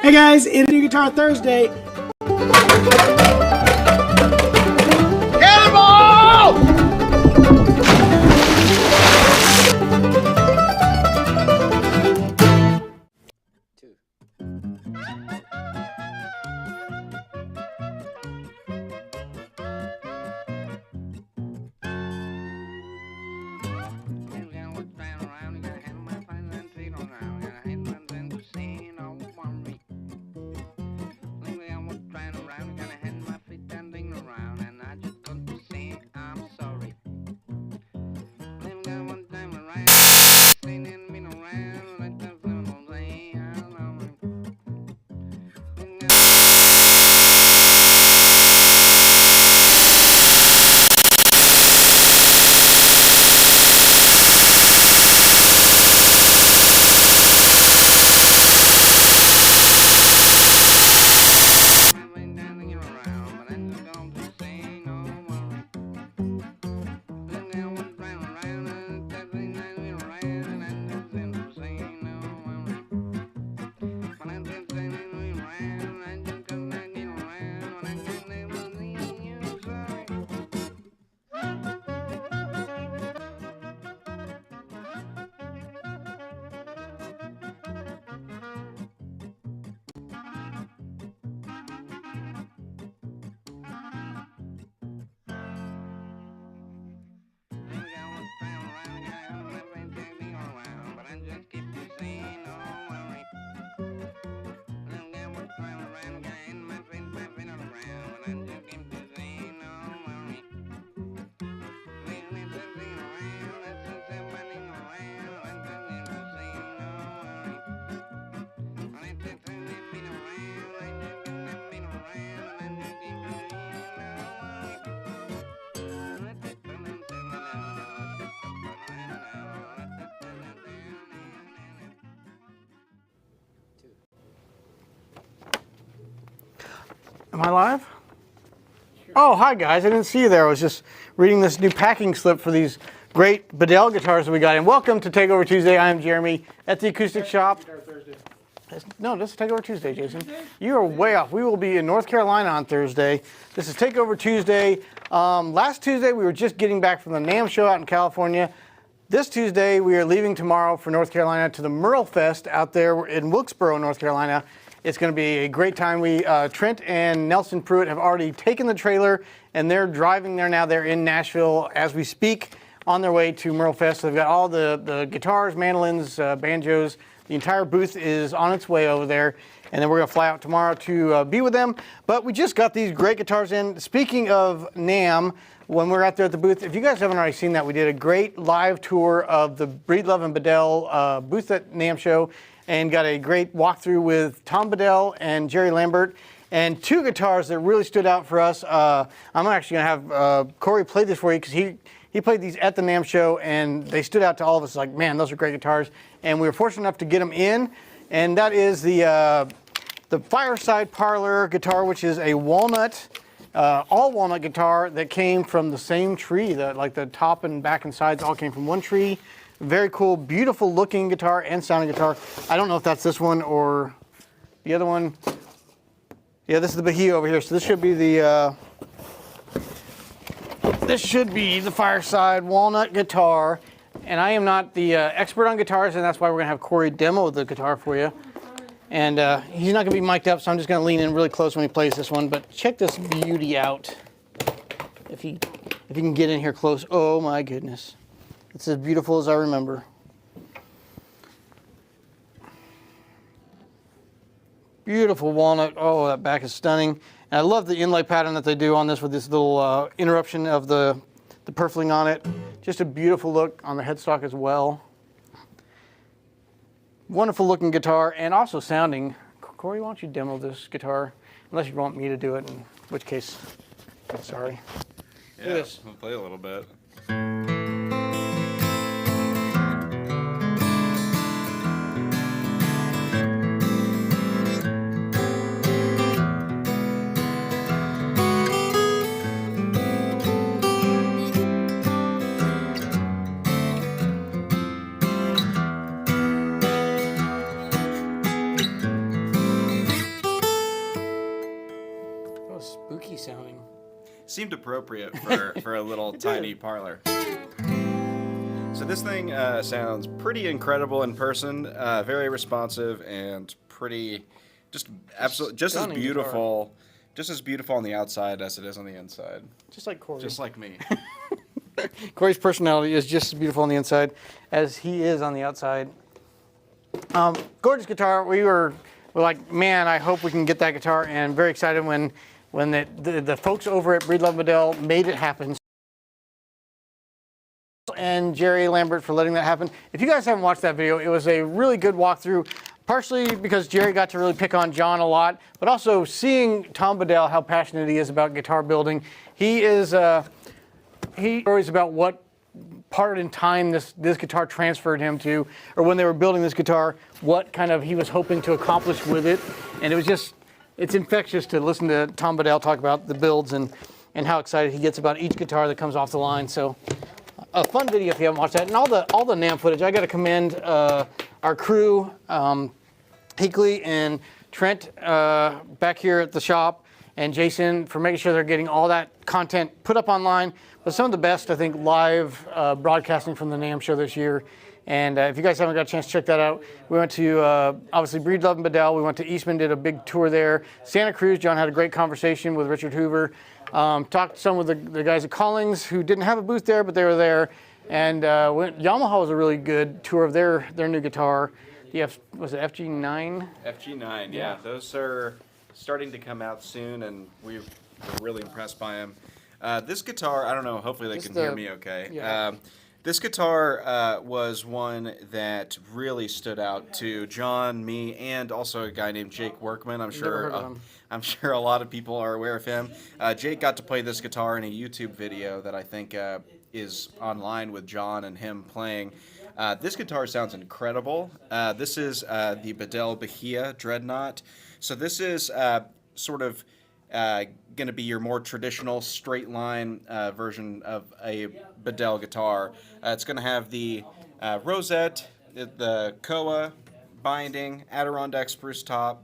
Hey guys, it's New Guitar Thursday. Cannonball! Two. Am I live? Sure. Oh, hi guys. I didn't see you there. I was just reading this new packing slip for these great Bedell guitars that we got in. Welcome to Takeover Tuesday. I am Jeremy at the Acoustic Shop. No, this is Takeover Tuesday, Jason. You are way off. We will be in North Carolina on Thursday. This is Takeover Tuesday. Last Tuesday, we were just getting back from the NAMM show out in California. This Tuesday, we are leaving tomorrow for North Carolina to the Merle Fest out there in Wilkesboro, North Carolina. It's going to be a great time. Trent and Nelson Pruitt have already taken the trailer, and they're driving there now. They're in Nashville as we speak on their way to Merle Fest. So they've got all the guitars, mandolins, banjos. The entire booth is on its way over there, and then we're going to fly out tomorrow to be with them. But we just got these great guitars in. Speaking of NAMM, when we're out there at the booth, if you guys haven't already seen that, we did a great live tour of the Breedlove and Bedell booth at NAMM show, and got a great walkthrough with Tom Bedell and Jerry Lambert, and two guitars that really stood out for us. I'm actually going to have Corey play this for you because he played these at the NAMM show, and they stood out to all of us like, man, those are great guitars. And we were fortunate enough to get them in, and that is the Fireside Parlor guitar, which is a walnut, all walnut guitar that came from the same tree. Like the top and back and sides all came from one tree. Very cool, beautiful looking guitar and sounding guitar. I don't know if that's this one or the other one. Yeah, this is the Bahia over here. So this should be the Fireside walnut guitar. And I am not the expert on guitars, and that's why we're gonna have Corey demo the guitar for you. And he's not gonna be mic'd up, so I'm just gonna lean in really close when he plays this one. But check this beauty out. If he can get in here close. Oh my goodness. It's as beautiful as I remember. Beautiful walnut. Oh, that back is stunning. And I love the inlay pattern that they do on this with this little interruption of the purfling on it. Just a beautiful look on the headstock as well. Wonderful looking guitar and also sounding. Corey, why don't you demo this guitar? Unless you want me to do it, in which case, I'm sorry. Yeah, we'll play a little bit. seemed appropriate for a little tiny parlor. So this thing sounds pretty incredible in person, very responsive and pretty, just as beautiful, just as beautiful on the outside as it is on the inside. Just like Corey. Just like me. Corey's personality is just as beautiful on the inside as he is on the outside. Gorgeous guitar. We're like, man, I hope we can get that guitar, and very excited when the folks over at Breed Love Bedell made it happen. And Jerry Lambert for letting that happen. If you guys haven't watched that video, it was a really good walkthrough, partially because Jerry got to really pick on John a lot, but also seeing Tom Bedell, how passionate he is about guitar building. He worries about what part in time this guitar transferred him to, or when they were building this guitar, what kind of he was hoping to accomplish with it. And it was just, it's infectious to listen to Tom Bedell talk about the builds and how excited he gets about each guitar that comes off the line. So a fun video if you haven't watched that. And all the NAMM footage, I got to commend our crew, Higley and Trent back here at the shop, and Jason for making sure they're getting all that content put up online. But some of the best, I think, live broadcasting from the NAMM show this year. And if you guys haven't got a chance to check that out, we went to, obviously, Breed Love and Bedell. We went to Eastman, did a big tour there. Santa Cruz, John had a great conversation with Richard Hoover. Talked to some of the guys at Collings who didn't have a booth there, but they were there. And Yamaha was a really good tour of their new guitar. Was it FG9? FG9, yeah. Those are starting to come out soon, and we're really impressed by them. This guitar, I don't know, hopefully they can hear me okay. Yeah. This guitar was one that really stood out to John, me, and also a guy named Jake Workman. I'm sure a lot of people are aware of him. Jake got to play this guitar in a YouTube video that I think is online with John and him playing. This guitar sounds incredible. This is the Bedell Bahia Dreadnought. So this is sort of going to be your more traditional straight line version of a Bedell guitar. It's going to have the rosette, the Koa binding, Adirondack spruce top,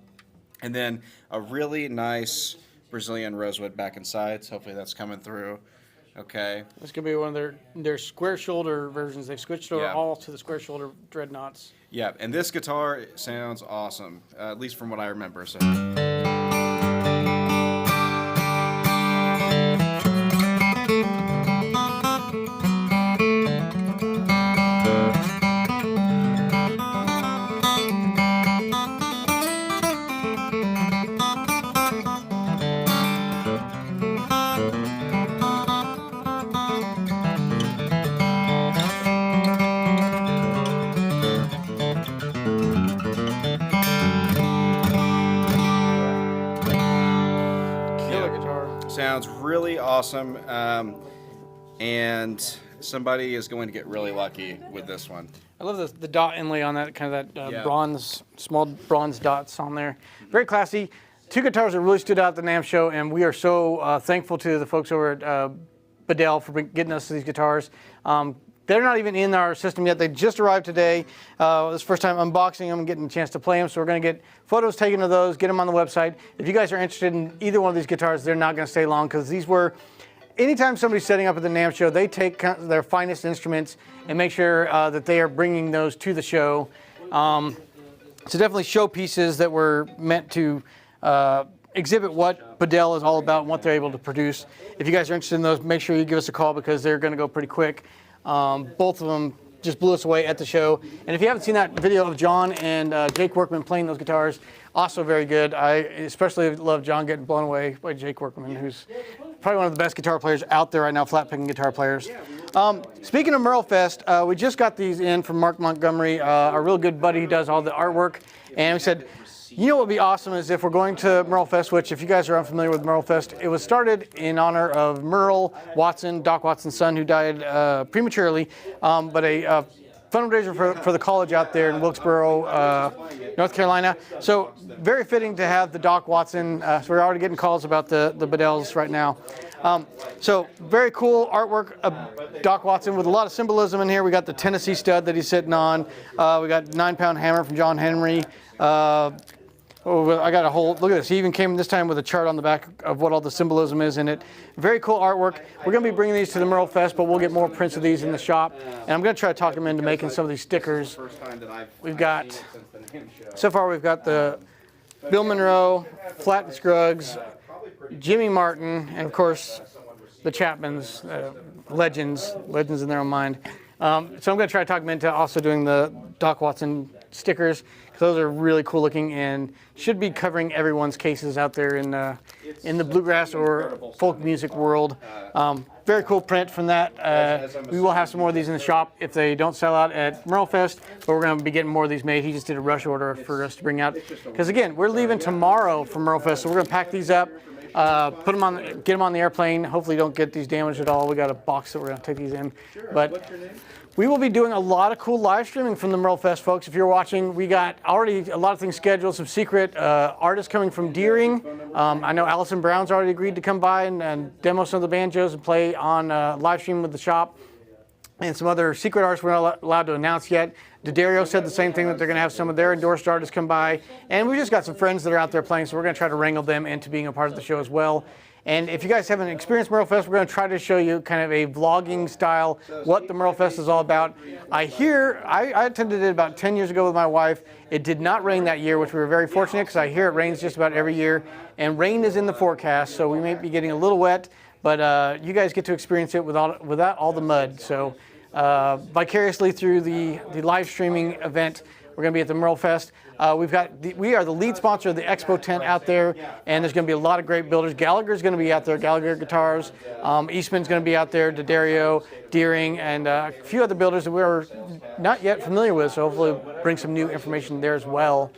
and then a really nice Brazilian rosewood back and sides. Hopefully that's coming through. Okay. This could be one of their square shoulder versions. They've switched over all to the square shoulder dreadnoughts. Yeah, and this guitar sounds awesome, at least from what I remember. So. Sounds really awesome, and somebody is going to get really lucky with this one. I love the dot inlay on that, kind of that bronze, small bronze dots on there. Very classy. Two guitars that really stood out at the NAMM show, and we are so thankful to the folks over at Bedell for getting us these guitars. They're not even in our system yet. They just arrived today. This is the first time unboxing them and getting a chance to play them. So we're going to get photos taken of those, get them on the website. If you guys are interested in either one of these guitars, they're not going to stay long, because these were, anytime somebody's setting up at the NAMM show, they take their finest instruments and make sure that they are bringing those to the show. So definitely show pieces that were meant to exhibit what Bedell is all about and what they're able to produce. If you guys are interested in those, make sure you give us a call, because they're going to go pretty quick. Both of them just blew us away at the show. And if you haven't seen that video of John and Jake Workman playing those guitars, also very good. I especially love John getting blown away by Jake Workman, who's probably one of the best guitar players out there right now, flat picking guitar players. Speaking of Merle Fest, we just got these in from Mark Montgomery, a real good buddy who does all the artwork. And we said, you know what would be awesome is if we're going to Merle Fest, which if you guys are unfamiliar with Merle Fest, it was started in honor of Merle Watson, Doc Watson's son, who died prematurely, but a fundraiser for the college out there in Wilkesboro, North Carolina. So very fitting to have the Doc Watson. So we're already getting calls about the Bedells right now. So very cool artwork of Doc Watson with a lot of symbolism in here. We got the Tennessee stud that he's sitting on. We got 9-pound hammer from John Henry. Oh, well, I got a whole, look at this. He even came this time with a chart on the back of what all the symbolism is in it. Very cool artwork. We're going to be bringing these to the Merle Fest, but we'll get more prints of these in the shop. And I'm going to try to talk him into making some of these stickers. We've got, so far we've got the Bill Monroe, Flat and Scruggs, Jimmy Martin, and of course the Chapmans, legends in their own mind. So I'm going to try to talk him into also doing the Doc Watson stickers, because those are really cool looking and should be covering everyone's cases out there in the bluegrass or folk music world. Very cool print from that. We will have some more of these in the shop if they don't sell out at Merle Fest, but we're going to be getting more of these made. He just did a rush order for us to bring out, because again, we're leaving tomorrow for Merle Fest, so we're going to pack these up, put them on, get them on the airplane. Hopefully don't get these damaged at all. We got a box that we're going to take these in. But we will be doing a lot of cool live streaming from the Merle Fest, folks. If you're watching, we got already a lot of things scheduled, some secret artists coming from Deering. I know Allison Brown's already agreed to come by and demo some of the banjos and play on live stream with the shop. And some other secret artists we're not allowed to announce yet. D'Addario said the same thing, that they're going to have some of their endorsed artists come by. And we just got some friends that are out there playing, so we're going to try to wrangle them into being a part of the show as well. And if you guys haven't experienced Merle Fest, we're going to try to show you kind of a vlogging style, what the Merle Fest is all about. I attended it about 10 years ago with my wife. It did not rain that year, which we were very fortunate, because I hear it rains just about every year. And rain is in the forecast, so we may be getting a little wet, but you guys get to experience it without all the mud. So vicariously through the live streaming event, we're going to be at the Merle Fest. We are the lead sponsor of the Expo tent out there, and there's going to be a lot of great builders. Gallagher's going to be out there, Gallagher Guitars. Eastman's going to be out there, D'Addario, Deering, and a few other builders that we're not yet familiar with, so hopefully we'll bring some new information there as well.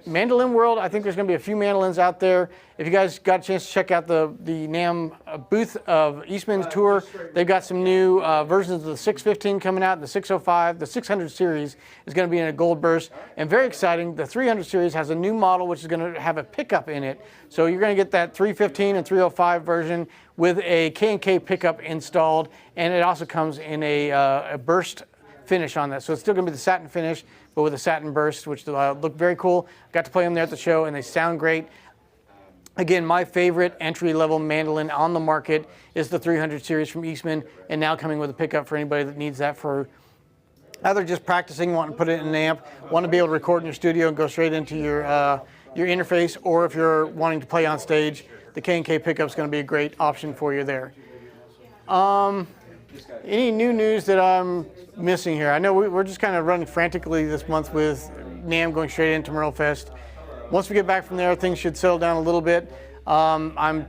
Mandolin World, I think there's going to be a few mandolins out there. If you guys got a chance to check out the NAMM booth of Eastman's tour, they've got some new versions of the 615 coming out, the 605, the 600 series is going to be in a gold burst. And very exciting, the 300 series has a new model which is going to have a pickup in it. So you're going to get that 315 and 305 version with a K&K pickup installed, and it also comes in a burst finish on that. So it's still going to be the satin finish, but with a satin burst, which look very cool. Got to play them there at the show, and they sound great. Again, my favorite entry-level mandolin on the market is the 300 series from Eastman, and now coming with a pickup for anybody that needs that for either just practicing, wanting to put it in an amp, want to be able to record in your studio and go straight into your interface, or if you're wanting to play on stage, the K&K pickup is going to be a great option for you there. Any new news that I'm missing here? I know we're just kind of running frantically this month with NAMM going straight into Merle Fest. Once we get back from there, things should settle down a little bit. I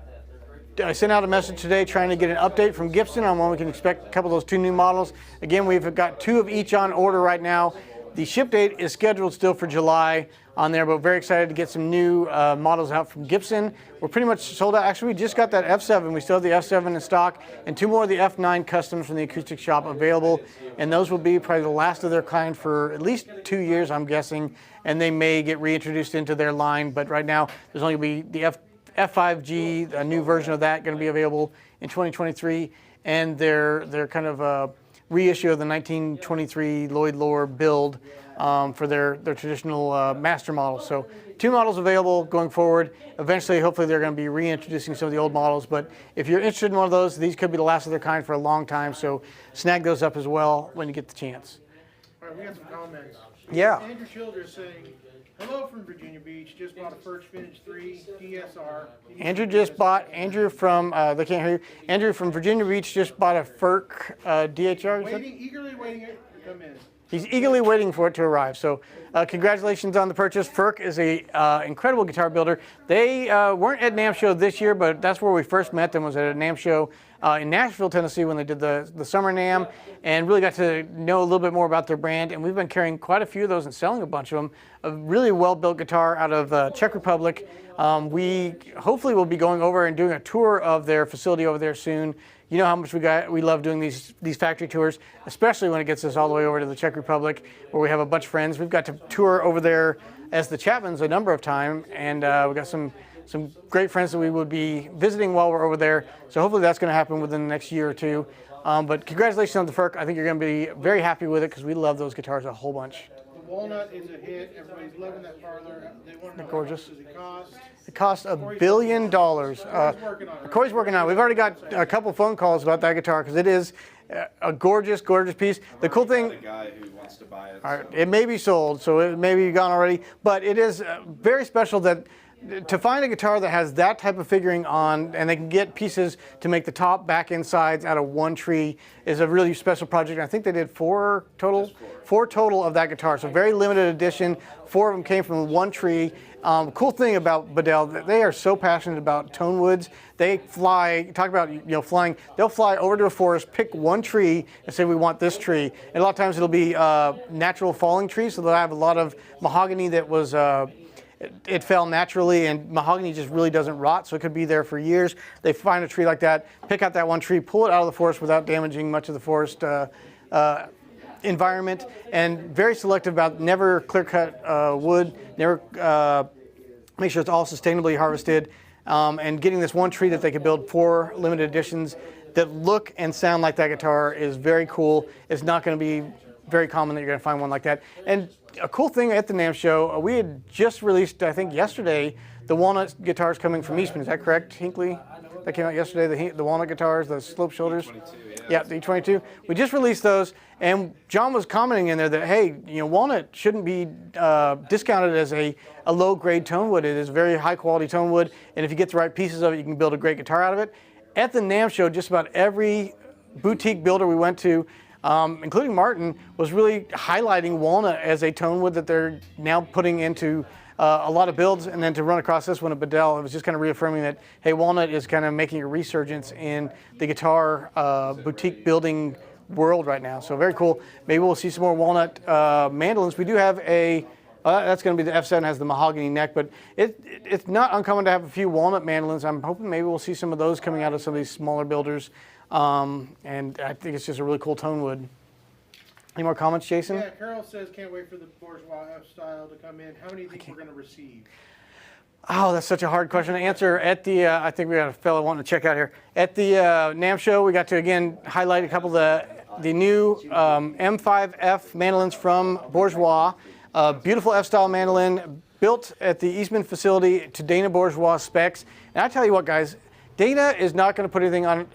sent out a message today trying to get an update from Gibson on when we can expect a couple of those two new models. Again, we've got two of each on order right now. The ship date is scheduled still for July on there, but very excited to get some new models out from Gibson. We're pretty much sold out. Actually, we just got that F7. We still have the F7 in stock, and two more of the F9 customs from the Acoustic shop available. And those will be probably the last of their kind for at least 2 years, I'm guessing. And they may get reintroduced into their line, but right now there's only going to be the F5G, a new version of that, going to be available in 2023, and their kind of reissue of the 1923 Lloyd Loar build for their traditional master models. So two models available going forward. Eventually, hopefully, they're going to be reintroducing some of the old models. But if you're interested in one of those, these could be the last of their kind for a long time. So snag those up as well when you get the chance. All right, we got some comments. Yeah. Andrew Childress saying, hello from Virginia Beach. Just bought a First Vintage 3 DSR. Andrew from, they can't hear you. Andrew from Virginia Beach just bought a FERC DHR. Eagerly waiting it to come in. He's eagerly waiting for it to arrive. So congratulations on the purchase. FERC is a incredible guitar builder. They weren't at NAMM Show this year, but that's where we first met them, was at a NAMM Show in Nashville, Tennessee, when they did the summer NAMM, and really got to know a little bit more about their brand. And we've been carrying quite a few of those and selling a bunch of them. A really well-built guitar out of Czech Republic. We hopefully will be going over and doing a tour of their facility over there soon. You know how much we love doing these factory tours, especially when it gets us all the way over to the Czech Republic, where we have a bunch of friends. We've got to tour over there as the Chapmans a number of times, and we've got some great friends that we would be visiting while we're over there. So hopefully that's going to happen within the next year or two. But congratulations on the FERC. I think you're going to be very happy with it, because we love those guitars a whole bunch. Walnut is a hit. Everybody's loving that parlor. They want to know Gorgeous. how much does it cost. It costs $1 billion. Corey's working on it. Corey's working on it. We've already got a couple phone calls about that guitar because it is a gorgeous, gorgeous piece. The cool thing, A guy who wants to buy it. all right, it may be sold, so it may be gone already, but it is very special that to find a guitar that has that type of figuring on, and they can get pieces to make the top, back, and sides out of one tree, is a really special project. I think they did four total of that guitar, so very limited edition. 4 of them came from one tree. Cool thing about Bedell, they are so passionate about tone woods. They fly, talk about flying, they'll fly over to a forest, pick one tree and say we want this tree. And a lot of times it'll be natural falling trees, so they'll have a lot of mahogany that was, it fell naturally, and mahogany just really doesn't rot, so it could be there for years. They find a tree like that, pick out that one tree, pull it out of the forest without damaging much of the forest environment, and very selective about never clear-cut wood, never make sure it's all sustainably harvested, and getting this one tree that they could build 4 limited editions that look and sound like that guitar is very cool. It's not going to be very common that you're going to find one like that. And a cool thing at the NAMM show, we had just released, I think yesterday, the walnut guitars coming from Eastman. Is that correct, Higley? That came out yesterday, the walnut guitars, the slope shoulders. Yeah, the E22. We just released those, and John was commenting in there that, hey, walnut shouldn't be discounted as a low-grade tone wood. It is very high-quality tone wood, and if you get the right pieces of it, you can build a great guitar out of it. At the NAMM show, just about every boutique builder we went to, including Martin, was really highlighting walnut as a tone wood that they're now putting into a lot of builds. And then to run across this one at Bedell, it was just kind of reaffirming that, hey, walnut is kind of making a resurgence in the guitar boutique building world right now. So very cool. Maybe we'll see some more walnut mandolins. We do have a, that's going to be the F7, has the mahogany neck, but it's not uncommon to have a few walnut mandolins. I'm hoping maybe we'll see some of those coming out of some of these smaller builders. And I think it's just a really cool tone wood. Any more comments, Jason? Yeah, Carol says can't wait for the bourgeois F style to come in. How many do you think we're going to receive? Oh, that's such a hard question to answer. At the, I think we got a fellow wanting to check out here. At the NAMM show, we got to again highlight a couple of the new M5F mandolins from Bourgeois. Beautiful F-style mandolin built at the Eastman facility to Dana Bourgeois specs. And I tell you what, guys, Dana is not going to put anything on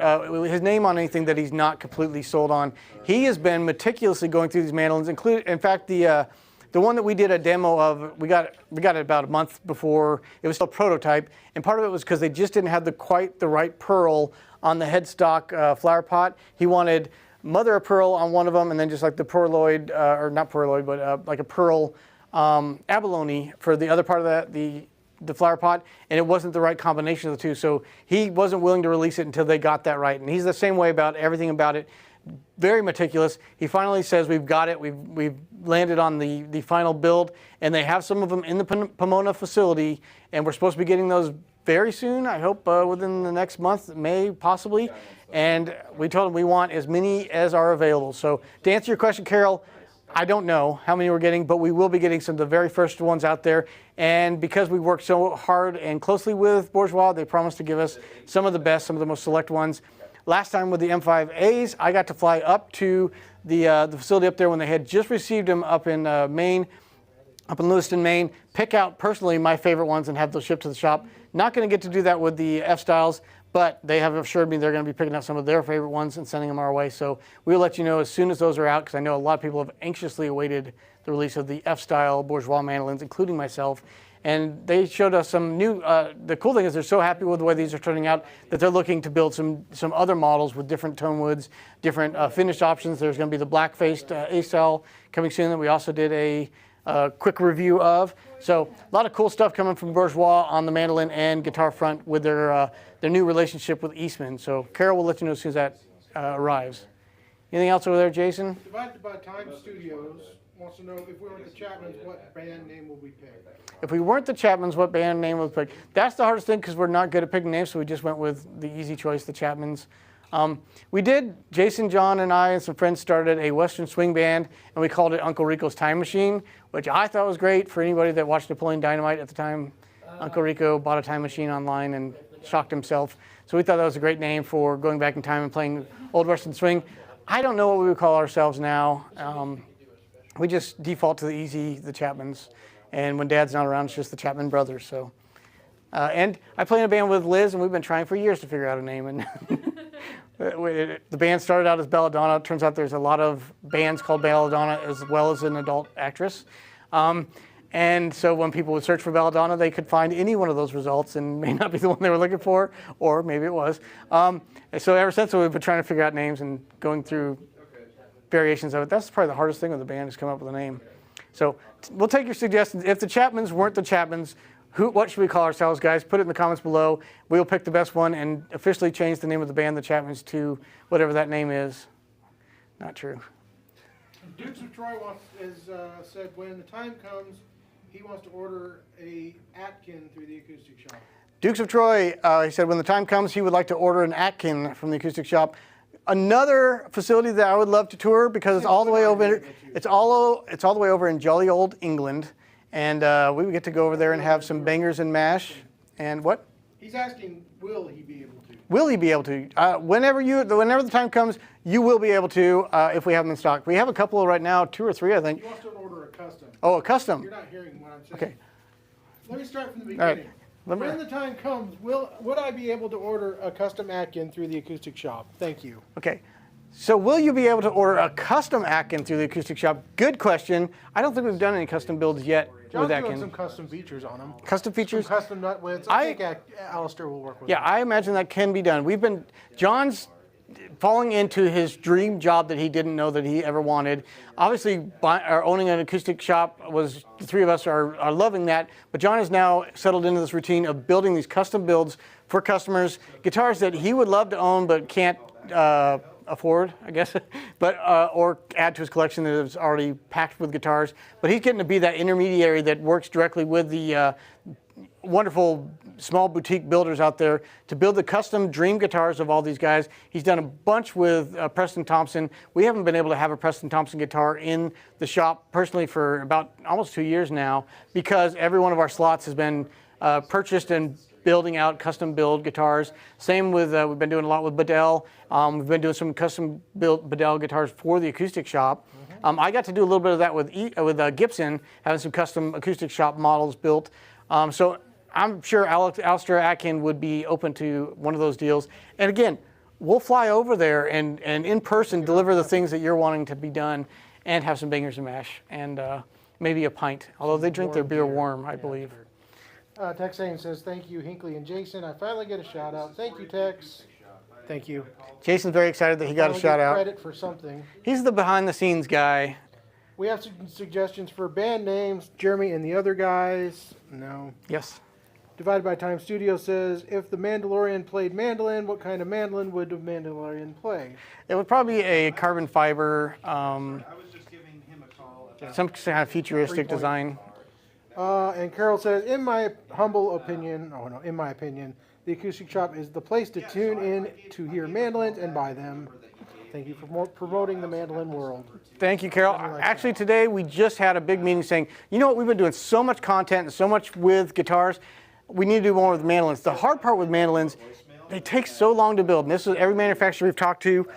his name on anything that he's not completely sold on. He has been meticulously going through these mandolins. In fact, the one that we did a demo of, we got it about a month before. It was still a prototype, and part of it was because they just didn't have quite the right pearl on the headstock flower pot. He wanted mother of pearl on one of them, and then just like the pearloid, or not pearloid, but like a pearl abalone for the other part of the flower pot, and it wasn't the right combination of the two. So he wasn't willing to release it until they got that right. And he's the same way about everything about it. Very meticulous. He finally says, we've got it. We've landed on the final build, and they have some of them in the Pomona facility, and we're supposed to be getting those very soon. I hope within the next month, May possibly. And we told him we want as many as are available. So to answer your question, Carol, I don't know how many we're getting, but we will be getting some of the very first ones out there. And because we worked so hard and closely with Bourgeois, they promised to give us some of the best, some of the most select ones. Last time with the M5As, I got to fly up to the facility up there when they had just received them up in Maine, up in Lewiston, Maine, pick out personally my favorite ones and have those shipped to the shop. Not going to get to do that with the F-Styles, but they have assured me they're going to be picking out some of their favorite ones and sending them our way. So we'll let you know as soon as those are out, because I know a lot of people have anxiously awaited the release of the F-Style Bourgeois mandolins, including myself. And they showed us some new, the cool thing is they're so happy with the way these are turning out that they're looking to build some other models with different tone woods, different finish options. There's going to be the black-faced A-Cell coming soon that we also did a quick review of. So a lot of cool stuff coming from Bourgeois on the mandolin and guitar front with their new relationship with Eastman. So Carol will let you know as soon as that arrives. Anything else over there, Jason? Divided by Time Studios wants to know if we were the Chapmans, what band name would we pick? If we weren't the Chapmans, what band name would we pick? That's the hardest thing because we're not good at picking names, so we just went with the easy choice, the Chapmans. We did, Jason, John, and I and some friends started a Western swing band, and we called it Uncle Rico's Time Machine, which I thought was great for anybody that watched Napoleon Dynamite at the time. Uncle Rico bought a time machine online and shocked himself. So we thought that was a great name for going back in time and playing old Western swing. I don't know what we would call ourselves now. we just default to the Chapmans. And when Dad's not around, it's just the Chapman brothers. So, and I play in a band with Liz, and we've been trying for years to figure out a name. And the band started out as Belladonna. It turns out there's a lot of bands called Belladonna as well as an adult actress. And so when people would search for Belladonna, they could find any one of those results, and may not be the one they were looking for, or maybe it was. So ever since, we've been trying to figure out names and going through variations of it. That's probably the hardest thing with the band, is come up with a name. So we'll take your suggestions. If the Chapmans weren't the Chapmans, what should we call ourselves, guys? Put it in the comments below. We'll pick the best one and officially change the name of the band, the Chapmans, to whatever that name is. Not true. Dukes of Troy said when the time comes, he wants to order a Atkin through the Acoustic Shop. Dukes of Troy, he said when the time comes, he would like to order an Atkin from the Acoustic Shop. Another facility that I would love to tour, because it's all the way over. It's all the way over in jolly old England, and we would get to go over there and have some bangers and mash. And what? He's asking, will he be able to? Will he be able to? Whenever the time comes, you will be able to if we have them in stock. We have a couple right now, 2 or 3, I think. He wants to order a custom. Oh, a custom. You're not hearing what I'm saying. Okay. Let me start from the All right. beginning. When the time comes, would I be able to order a custom Atkin through the Acoustic Shop? Thank you. Okay. So will you be able to order a custom Atkin through the Acoustic Shop? Good question. I don't think we've done any custom builds yet John's with doing Atkin. some custom features on them. Custom features? Some custom nut widths. I think Alistair will work with Yeah, them. I imagine that can be done. John's falling into his dream job that he didn't know that he ever wanted. Obviously, owning an acoustic shop the 3 of us are loving that, but John has now settled into this routine of building these custom builds for customers, guitars that he would love to own but can't afford, I guess, but or add to his collection that is already packed with guitars. But he's getting to be that intermediary that works directly with the wonderful small boutique builders out there to build the custom dream guitars of all these guys. He's done a bunch with Preston Thompson. We haven't been able to have a Preston Thompson guitar in the shop personally for about almost 2 years now, because every one of our slots has been purchased and building out custom build guitars. Same with, we've been doing a lot with Bedell. We've been doing some custom built Bedell guitars for the Acoustic Shop. I got to do a little bit of that with Gibson, having some custom Acoustic Shop models built. So I'm sure Alistair Atkin would be open to one of those deals. And again, we'll fly over there and in person deliver the things that you're wanting to be done, and have some bangers and mash, and maybe a pint. Although they drink their beer warm, I believe. Texane says, thank you, Hinckley and Jason. I finally get a shout out. Thank you, Tex. Thank you. Jason's very excited that he got a shout out. Credit for something. He's the behind the scenes guy. We have some suggestions for band names. Jeremy and the other guys. No. Yes. Divided by Time Studio says, if the Mandalorian played mandolin, what kind of mandolin would the Mandalorian play? It would probably be a carbon fiber, I was just giving him a call. some kind of futuristic design. And Carol says, in my opinion, the Acoustic Shop is the place to tune in to hear mandolins and buy them. Thank you for promoting the mandolin world. Thank you, Carol. Actually, today we just had a big meeting saying, you know what, we've been doing so much content and so much with guitars, we need to do more with mandolins. The hard part with mandolins, they take so long to build. And this is every manufacturer we've talked to.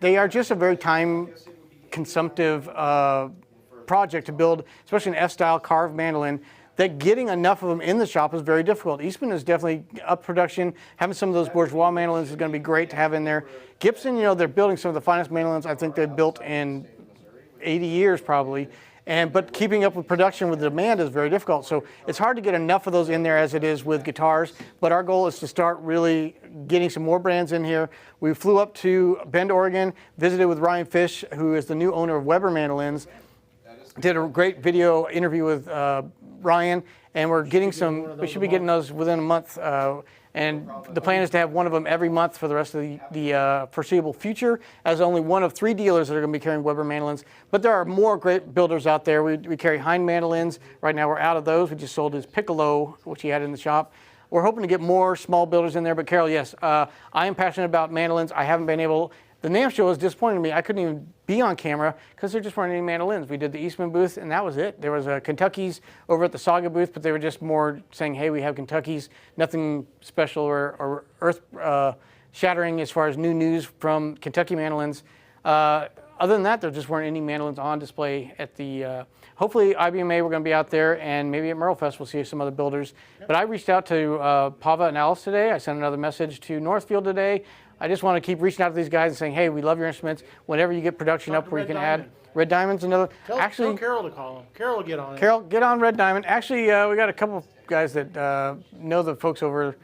They are just a very time-consumptive project to build, especially an F-style carved mandolin, that getting enough of them in the shop is very difficult. Eastman is definitely up production. Having some of those bourgeois mandolins is going to be great to have in there. Gibson, you know, they're building some of the finest mandolins I think they've built in 80 years probably. But keeping up with production with the demand is very difficult. So it's hard to get enough of those in there as it is with guitars. But our goal is to start really getting some more brands in here. We flew up to Bend, Oregon, visited with Ryan Fish, who is the new owner of Weber Mandolins. Did a great video interview with Ryan, and we're getting some, we should be getting those within a month. And the plan is to have one of them every month for the rest of the foreseeable future, as only one of 3 dealers that are going to be carrying Weber mandolins. But there are more great builders out there. We carry Hein mandolins. Right now we're out of those. We just sold his Piccolo, which he had in the shop. We're hoping to get more small builders in there. But Carol, yes, I am passionate about mandolins. I haven't been able, the NAMM show was disappointing me. I couldn't even be on camera because there just weren't any mandolins. We did the Eastman booth, and that was it. There was a Kentucky's over at the Saga booth, but they were just more saying, hey, we have Kentucky's. Nothing special or earth-shattering as far as new news from Kentucky mandolins. Other than that, there just weren't any mandolins on display at the, hopefully IBMA, we're going to be out there, and maybe at Merlefest we'll see some other builders. Yep. But I reached out to Pava and Alice today. I sent another message to Northfield today. I just want to keep reaching out to these guys and saying, hey, we love your instruments. Whenever you get production up where you can add Red Diamond's another. Tell Carol to call him. Carol will get on it. Carol, get on Red Diamond. Actually, we got a couple of guys that know the folks over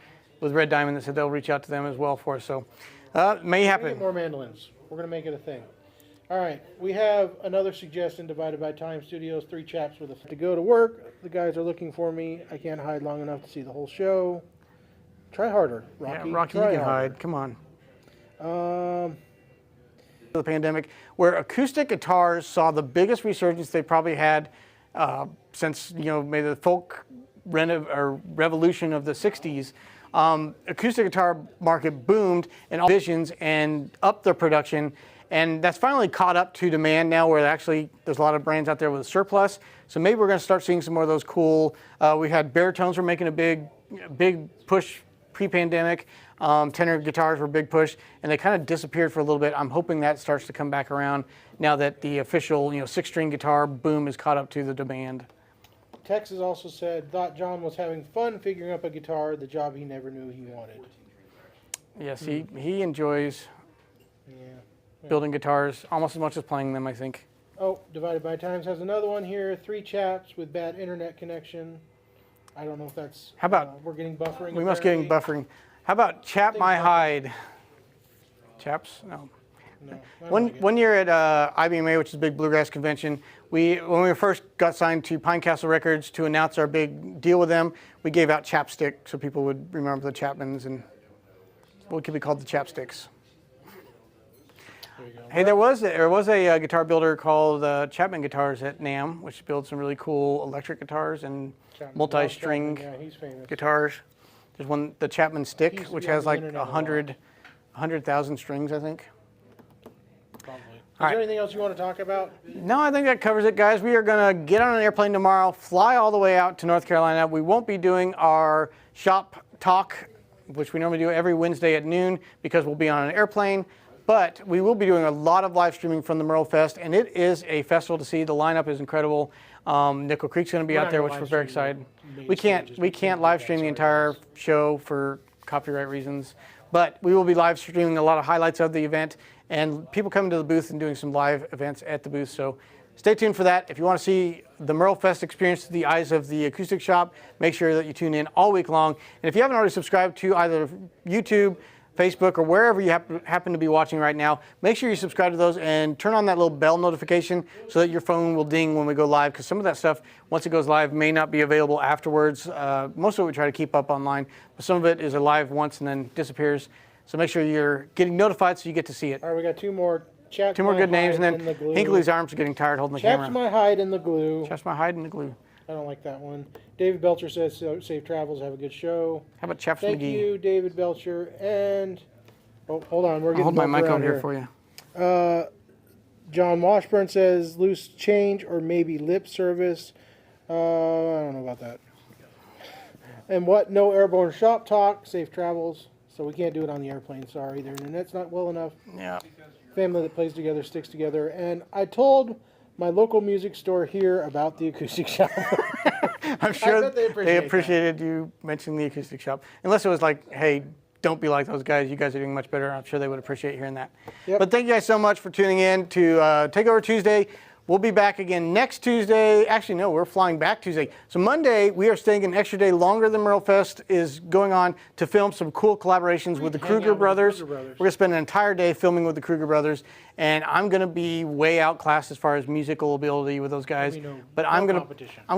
with Red Diamond that said they'll reach out to them as well for us. So may happen. Get more mandolins. We're going to make it a thing. All right, we have another suggestion, Divided by Time Studios, 3 chaps with us. To go to work, the guys are looking for me. I can't hide long enough to see the whole show. Try harder, Rocky. Yeah, Rocky, you can hide. Come on. The pandemic, where acoustic guitars saw the biggest resurgence they probably had since, maybe the folk revolution of the 60s. Acoustic guitar market boomed in all divisions and upped their production. And that's finally caught up to demand now, where actually there's a lot of brands out there with a surplus. So maybe we're going to start seeing some more of those cool. We had baritones were making a big push pre-pandemic. Tenor guitars were a big push, and they kind of disappeared for a little bit. I'm hoping that starts to come back around now that the official 6-string guitar boom is caught up to the demand. Tex has also said, thought John was having fun figuring up a guitar, the job he never knew he wanted. Yes, he enjoys building guitars almost as much as playing them, I think. Oh, Divided by Times has another one here. 3 chaps with bad internet connection. I don't know if that's... How about... we're getting buffering. We must getting buffering. How about Chap My Hide? Chaps? No. One year at IBMA, which is a big bluegrass convention, when we first got signed to Pine Castle Records to announce our big deal with them, we gave out chapstick so people would remember the Chapmans and what could be called the chapsticks. Hey, there was a guitar builder called Chapman Guitars at NAMM, which builds some really cool electric guitars and multi-string guitars. There's one, the Chapman Stick, which has like 100,000 strings, I think. Probably. Is there anything else you want to talk about? No, I think that covers it, guys. We are going to get on an airplane tomorrow, fly all the way out to North Carolina. We won't be doing our shop talk, which we normally do every Wednesday at noon, because we'll be on an airplane. But we will be doing a lot of live streaming from the Merlefest, and it is a festival to see. The lineup is incredible. Nickel Creek's going to be out there, which we're very excited. We can't live stream the entire show for copyright reasons, but we will be live streaming a lot of highlights of the event, and people coming to the booth and doing some live events at the booth. So stay tuned for that. If you want to see the Merlefest experience through the eyes of the Acoustic Shop, make sure that you tune in all week long. And if you haven't already subscribed to either YouTube, Facebook, or wherever you happen to be watching right now, make sure you subscribe to those and turn on that little bell notification so that your phone will ding when we go live, because some of that stuff, once it goes live, may not be available afterwards. Most of it we try to keep up online, but some of it is alive once and then disappears. So make sure you're getting notified so you get to see it. All right, we got 2 more. Two more good names, and then Higley's arms are getting tired holding the camera. Chaps My Hide in the Glue. Chaps My Hide in the Glue. I don't like that one. David Belcher says, safe travels, have a good show. How about Chaps Thank McGee? you, David Belcher. And, oh, hold on, we're getting I'll hold my mic over here for you. John Washburn says, loose change or maybe lip service. I don't know about that. And what? No airborne shop talk, safe travels. So we can't do it on the airplane, sorry. The internet's not well enough. Yeah. Family that plays together sticks together. And I told my local music store here about the Acoustic Shop. I'm sure they appreciated you mentioning the Acoustic Shop. Unless it was like, hey, don't be like those guys. You guys are doing much better. I'm sure they would appreciate hearing that. Yep. But thank you guys so much for tuning in to Takeover Tuesday. We'll be back again next Tuesday. Actually, no, we're flying back Tuesday. So Monday, we are staying an extra day longer than Merlefest is going on to film some cool collaborations with the Kruger Brothers. We're going to spend an entire day filming with the Kruger Brothers, and I'm going to be way outclassed as far as musical ability with those guys. But I'm going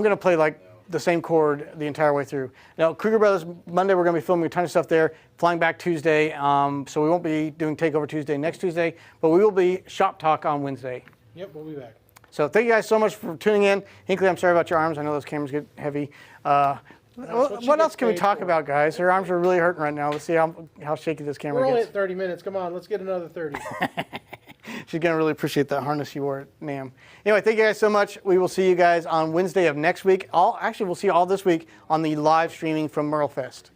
to play like the same chord the entire way through. Now, Kruger Brothers, Monday, we're going to be filming a ton of stuff there, flying back Tuesday. So we won't be doing Takeover Tuesday next Tuesday, but we will be Shop Talk on Wednesday. Yep, we'll be back. So thank you guys so much for tuning in. Hinckley, I'm sorry about your arms. I know those cameras get heavy. What else can we talk about, guys? Her arms are really hurting right now. Let's see how shaky this camera gets. We're only at 30 minutes. Come on, let's get another 30. She's going to really appreciate that harness you wore at NAMM. Anyway, thank you guys so much. We will see you guys on Wednesday of next week. Actually, we'll see you all this week on the live streaming from Merlefest.